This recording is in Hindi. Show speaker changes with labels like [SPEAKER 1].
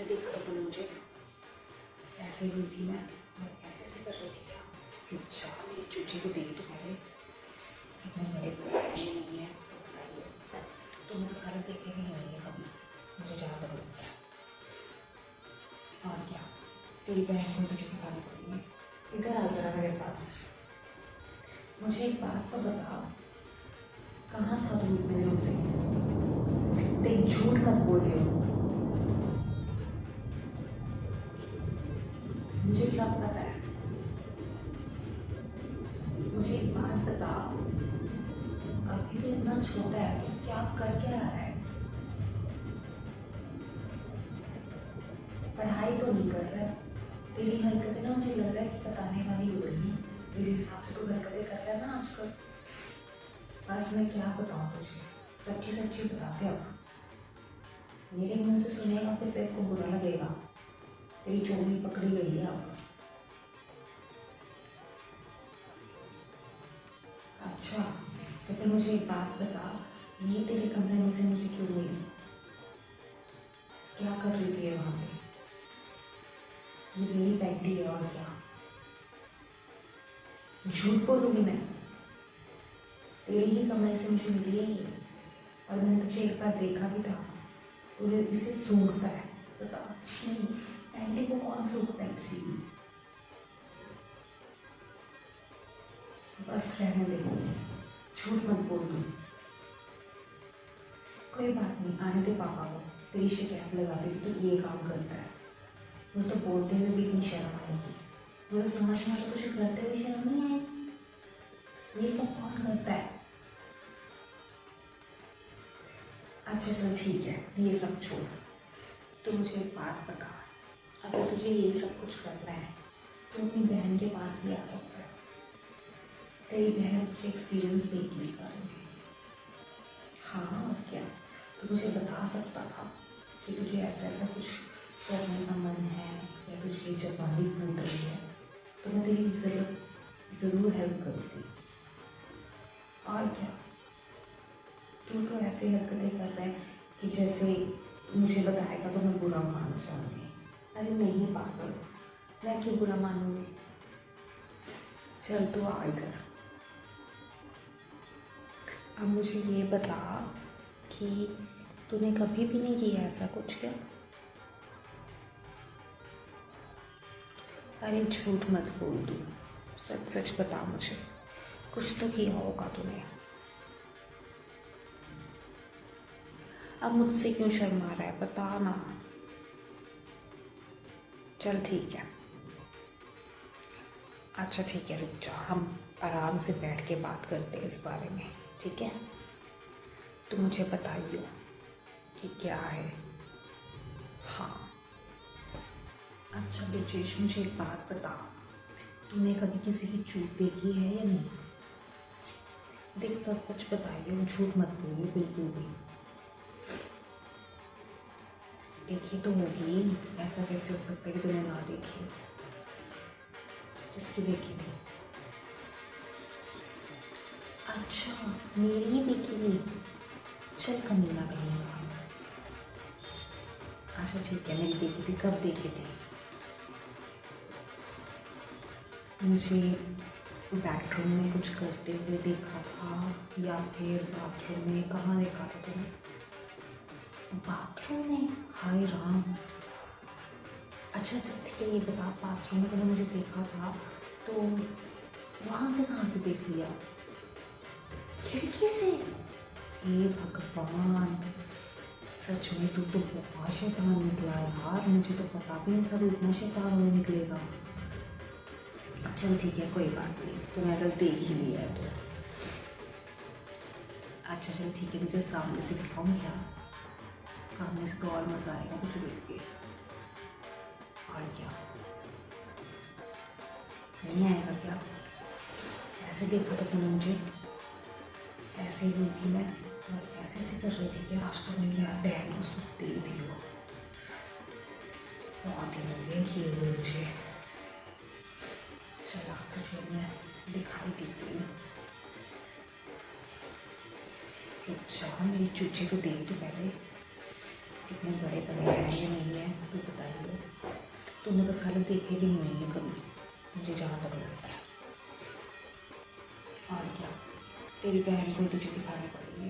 [SPEAKER 1] ऐसे देख रहा था मुझे, ऐसे ही हुई थी मैं ऐसे ऐसे कर रही थी क्या? अच्छा मेरी चूची को देख तो पहले इतने बड़े नहीं है तो बताइए, तो मुझे सारा देखे भी नहीं है कभी, मुझे ज़्यादा डर लगता है। और क्या, तेरी बहन को तुझे दिखानी पड़ेगी। इधर आ जरा मेरे पास, मुझे एक बात तो बता, कहाँ था तू इतने दिनों से? देख झूठ मत बोलियो, मुझे सब पता है। मुझे एक बात बता, अभी भी इतना छोटा है तो क्या कर क्या रहा है? पढ़ाई तो नहीं कर रहा है, तेरी हरकतें ना मुझे लग रहा है कि बताने वाली हो रही है। मेरे हिसाब से तो हरकतें कर रहा है ना आजकल। बस मैं क्या बताऊँ तुझे, सच्ची सच्ची बताते अब। मेरे मुंह से सुनेगा फिर तेरे को बुरा लगेगा। तेरी चोरी पकड़ी गई है अब। अच्छा तो फिर मुझे एक बात बता, ये तेरे कमरे में से मुझे क्यों मिली? क्या कर रही थी वहाँ पे? ये मेरी पैंटी है और क्या? झूठ बोलूँगी मैं? तेरे ही कमरे से मुझे मिली है ये, और मैंने तुझे एक बार देखा भी था। तुझे इसे सूंघता है, बता अच्छी पैंटी को कौन सूंघता है किसी भी? बस रहने दे, झूठ मत बोलना। कोई बात नहीं, आने दे पापा को। तेरी शिकायत लगा देगी तो ये काम करता है। मुझे तो बोलते हुए भी इतनी शर्म आएगी। मुझे समझ में आता कुछ करते हुए शर्म नहीं आएगी। ये सब कौन करता है? अच्छा चल ठीक है, ये सब छोड़। तो मुझे एक बात बता, अगर तुझे ये सब कुछ करना है तो अपनी बहन के पास भी आ सकता है। तेरी बहन तुझे एक्सपीरियंस देगी इस बारे में। हाँ और क्या, तो मुझे बता सकता था कि तुझे ऐसा ऐसा कुछ करने का मन है या तुझे जवानी फूट रही है, तो मैं तेरी ज़रूर हेल्प करूँगी। और क्या, तू तो ऐसे हरकतें कर रहा है कि जैसे मुझे बताएगा तो मैं बुरा मान जाऊँगी। अरे नहीं पागल, मैं क्यों बुरा मानूँगी? चल तू आ इधर। अब मुझे ये बता कि तूने कभी भी नहीं किया ऐसा कुछ क्या? अरे झूठ मत बोल तू, सच सच बता मुझे, कुछ तो किया होगा तूने। अब मुझसे क्यों शर्मा रहा है, बता ना। चल ठीक है, अच्छा ठीक है, रुक जा, हम आराम से बैठ के बात करते हैं इस बारे में, ठीक है? तो मुझे बताइए कि क्या है। हाँ अच्छा ब्रजेश, मुझे एक बात बता, तूने कभी किसी की चूत देखी है या नहीं? देख सब सच बताइए, झूठ मत बोलिए बिल्कुल भी। देखी तो होगी, ऐसा कैसे हो सकता है कि तूने ना देखी? किसकी देखी थी? अच्छा मेरी ही देखी थी? चल कमीना कमीना। अच्छा ठीक है, मेरी देखी थी, कब देखी थी? मुझे बेडरूम में कुछ करते हुए देखा था या फिर बाथरूम में? कहाँ देखा था तुमने? बाथरूम में? हाय राम। अच्छा अच्छा ठीक है, ये बता, बाथरूम में तुमने मुझे देखा था तो वहाँ से कहाँ से देख लिया? खिड़की से? हे भगवान, सच में तू तो बहुत शैतान निकला यार, मुझे तो पता भी नहीं था तू इतना शैतान होने निकलेगा। चल ठीक है, कोई बात नहीं, तूने अगर देख ही लिया है तो। अच्छा चल ठीक है, तुझे सामने से दिखाऊँ क्या? सामने से तो और मज़ा आएगा तुझे देख के। और क्या, नहीं आएगा क्या? ऐसे देखा था तूने मुझे, ऐसे ही हुई थी मैं ऐसे ऐसे कर रही थी कि आज तो मेरी बहन को सुख दे दी हो। बहुत ही हो गया किए हुए मुझे। चला तुझे मैं दिखाई देती हूँ। अच्छा मेरी चूचे को देख तो पहले, कितने बड़े बड़े हैं या नहीं है तू बताइए। तुमने तो साले देखे भी नहीं होंगे कभी, मुझे जहाँ तक लगता है। और क्या, तेरी बहन को तुझे दिखाने पड़ेंगे।